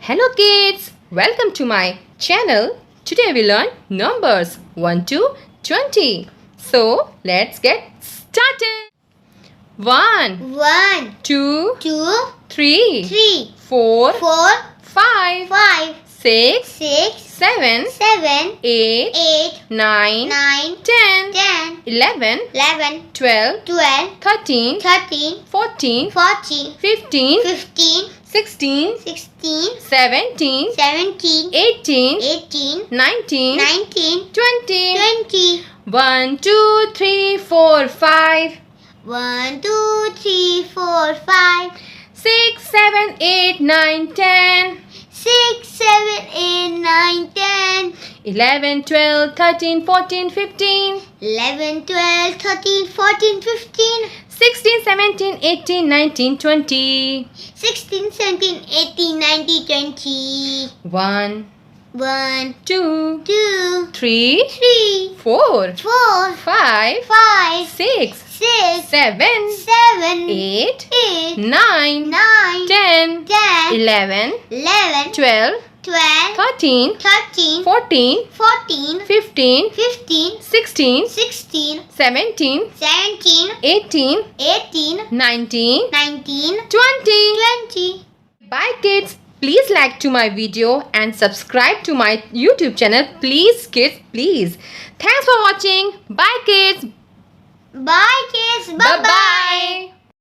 Hello kids, welcome to my channel. Today we learn numbers 1 to 20. So let's get started. 1, 1, 2, 2, 3, 3, 4, 4, 5, 5, 6, 6, 7, 7, 8, 8, 9, 9, 10, 10, 11, 11, 12, 12, 13, 13, 14, 14, 15, 15, 16, 16, 17, 17, 18, 18, 19, 19, 20. 20. 1, 2, 3, 4, 5, 1, 2, 3, 4, 5, 6, 7, 8, 9, 10, 6, 7, 8, 9, 10, 11, 12, 13, 14, 15, 11, 12, 13, 14, 15, 16, 17, 18, 19, 20. 16, 17, 18, 19, 20. 1, 1, 2, 2, 3, 3, 4, 4, 5, 5, 6, 6, 7, 7, 8, 8, 9, 9, 10, 10, 11, 11, 12, 12, 13, 13, 14, 14, 15, 15, 16, 16, 17, 17, 18, 18, 19, 19, 20. 20. Bye kids. Please like to my video and subscribe to my YouTube channel. Please kids, please. Thanks for watching. Bye kids. Bye kids. Bye bye.